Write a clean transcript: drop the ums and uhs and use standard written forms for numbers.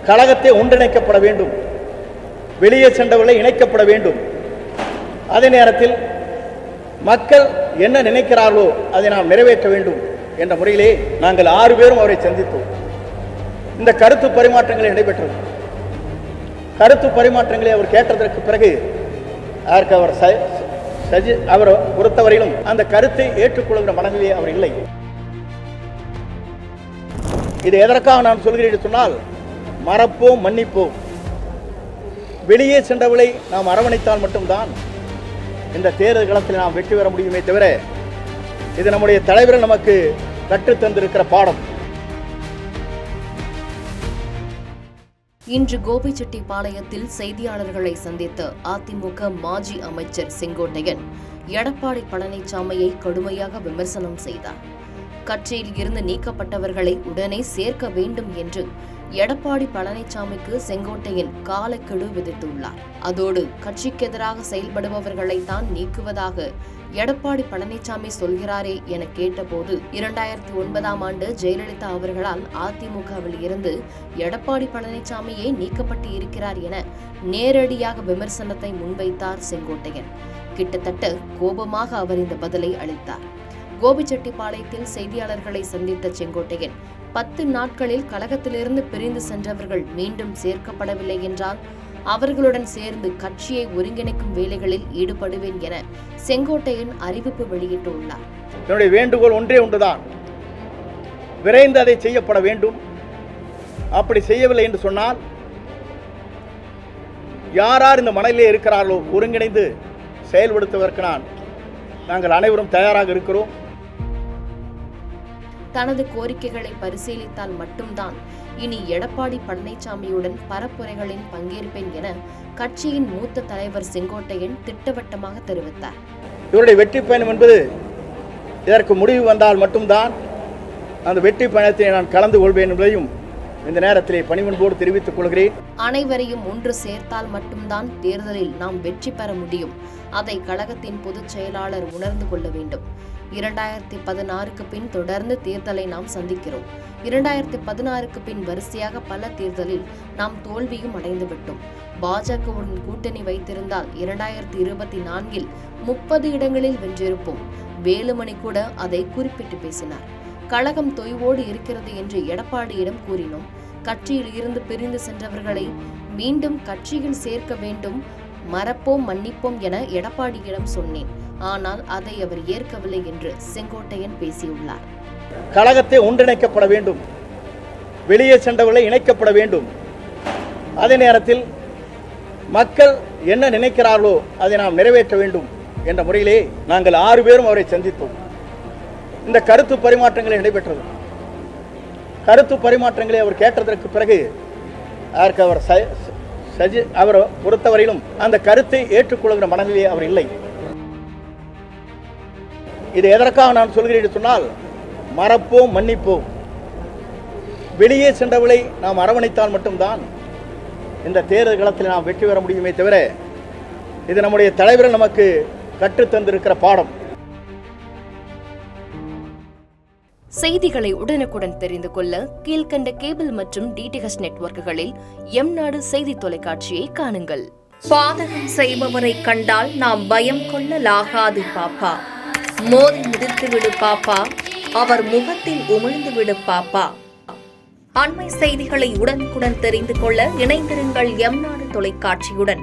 கழகத்தை ஒன்றிணைக்கப்பட வேண்டும், வெளியே சென்றவர்களை இணைக்கப்பட வேண்டும். அதே நேரத்தில் மக்கள் என்ன நினைக்கிறார்களோ அதை நாம் நிறைவேற்ற வேண்டும் என்ற முறையிலே நாங்கள் 6 பேரும் அவரை சந்தித்தோம். இந்த கருத்து பரிமாற்றங்கள் நடைபெற்றது. கருத்து பரிமாற்றங்களை அவர் கேட்டதற்கு பிறகு அவர் பொறுத்தவரையிலும் அந்த கருத்தை ஏற்றுக்கொள்கிற மனநிலையே அவர் இல்லை. இது எதற்காக நான் சொல்கிறேன் சொன்னால், மறப்போம், மன்னிப்போம். வெளியே சென்றவர்களை நாம் அரவணைத்தால் மட்டும்தான் இந்த தேர்தல் களத்தில் நாம் வெற்றி பெற முடியுமே தவிர, இது நம்முடைய தலைவர்கள் நமக்கு கற்றுத்தந்திருக்கிற பாடம். இன்று கோபிச்செட்டிப்பாளையத்தில் செய்தியாளர்களை சந்தித்த அதிமுக மாஜி அமைச்சர் செங்கோட்டையன் எடப்பாடி பழனிசாமியை கடுமையாக விமர்சனம் செய்தார். கட்சியில் இருந்து நீக்கப்பட்டவர்களை உடனே சேர்க்க வேண்டும் என்று எடப்பாடி பழனிசாமிக்கு செங்கோட்டையன் காலக்கெடு விதித்துள்ளார். அதோடு கட்சிக்கு எதிராக செயல்படுபவர்களை தான் நீக்குவதாக எடப்பாடி பழனிசாமி சொல்கிறாரே என கேட்டபோது, 2009ஆம் ஆண்டு ஜெயலலிதா அவர்களால் அதிமுகவில் இருந்து எடப்பாடி பழனிசாமியே நீக்கப்பட்டு இருக்கிறார் என நேரடியாக விமர்சனத்தை முன்வைத்தார் செங்கோட்டையன். கிட்டத்தட்ட கோபமாக அவர் இந்த பதிலை அளித்தார். கோபிச்செட்டிப்பாளையத்தில் செய்தியாளர்களை சந்தித்த செங்கோட்டையன், 10 நாட்களில் கழகத்திலிருந்து பிரிந்து சென்றவர்கள் மீண்டும் சேர்க்கப்படவில்லை என்றால் அவர்களுடன் சேர்ந்து கட்சியை ஒருங்கிணைக்கும் வேலைகளில் ஈடுபடுவேன் என செங்கோட்டையன் அறிவிப்பு வெளியிட்டுள்ளார். என்னுடைய வேண்டுகோள் ஒன்றே ஒன்றுதான், விரைந்து அதை செய்யப்பட வேண்டும். அப்படி செய்யவில்லை என்று சொன்னால் யார் இந்த மனதிலே இருக்கிறார்களோ ஒருங்கிணைந்து செயல்படுத்துவதற்கு நாங்கள் அனைவரும் தயாராக இருக்கிறோம். தனது கோரிக்கைகளை பரிசீலித்தால் மட்டும்தான் இனி எடப்பாடி பழனிசாமியுடன் பரப்புரைகளில் பங்கேற்பேன் என கட்சியின் மூத்த தலைவர் செங்கோட்டையன் திட்டவட்டமாக தெரிவித்தார். இவருடைய வெற்றி பயணம் என்பது இதற்கு முடிவு வந்தால் மட்டும்தான் அந்த வெற்றி பயணத்தை நான் கலந்து கொள்வேன் என்பதையும் இந்த நேரத்திலே பணிவன்போடு தெரிவித்துக் கொள்கிறேன். அனைவரையும் ஒன்று சேர்த்தால் மட்டும்தான் தேர்தலில் நாம் வெற்றி பெற முடியும். அதை கழகத்தின் பொதுச் செயலாளர் உணர்ந்து கொள்ள வேண்டும். 2016க்கு பின் தொடர்ந்து தேர்தலை நாம் சந்திக்கிறோம். 2016க்கு பின் வரிசையாக பல தேர்தலில் நாம் தோல்வியும் அடைந்துவிட்டோம். பாஜகவுடன் கூட்டணி வைத்திருந்தால் 2024இல் 30 இடங்களில் வென்றிருப்போம். வேலுமணி கூட அதை குறிப்பிட்டு பேசினார். கழகம் தொய்வோடு இருக்கிறது என்று எடப்பாடியிடம் கூறினோம். கட்சியில் இருந்து பிரிந்து சென்றவர்களை மீண்டும் கட்சியில் சேர்க்க வேண்டும், மறப்போம், மன்னிப்போம் என எடப்பாடியிடம் சொன்னேன். ஆனால் அதை அவர் ஏற்கவில்லை என்று செங்கோட்டையன் பேசியுள்ளார். கழகத்தை ஒன்றிணைக்கப்பட வேண்டும், வெளியே சென்றவர்களை இணைக்கப்பட வேண்டும். அதே நேரத்தில் மக்கள் என்ன நினைக்கிறார்களோ அதை நாம் நிறைவேற்ற வேண்டும் என்ற முறையிலே நாங்கள் 6 பேரும் அவரை சந்தித்தோம். இந்த கருத்து பரிமாற்றங்கள் நடைபெற்றது. கருத்து பரிமாற்றங்களை அவர் கேட்டதற்கு பிறகு அவர் பொறுத்தவரையிலும் அந்த கருத்தை ஏற்றுக்கொள்கிற மனநிலையே அவர் இல்லை. இது எதற்காக நான் சொல்கிறேன் சொன்னால், மறப்போம், மன்னிப்போம். வெளியே சென்றவர்களை நாம் அரவணைத்தால் மட்டும்தான் இந்த தேர்தல் களத்தில் நாம் வெற்றி பெற முடியுமே தவிர, இது நம்முடைய தலைவர்கள் நமக்கு கற்றுத்தந்திருக்கிற பாடம். செய்திகளை உடனுக்குடன் தெரிந்து கொள்ள கீழ்கண்ட கேபிள் மற்றும் டிடிஎச் நெட்வொர்க்குகளில் எம்நாடு செய்தி தொலைக்காட்சியை காணுங்கள். பாதகம் செய்பவரை கண்டால் நாம் பயம் கொள்ளலாகாது பாப்பா. மோதி மிதித்துவிடு பாப்பா, அவர் முகத்தில் உமிழ்ந்துவிடு பாப்பா. அண்மை செய்திகளை உடனுக்குடன் தெரிந்து கொள்ள இணைந்திருங்கள் எம்நாடு தொலைக்காட்சியுடன்.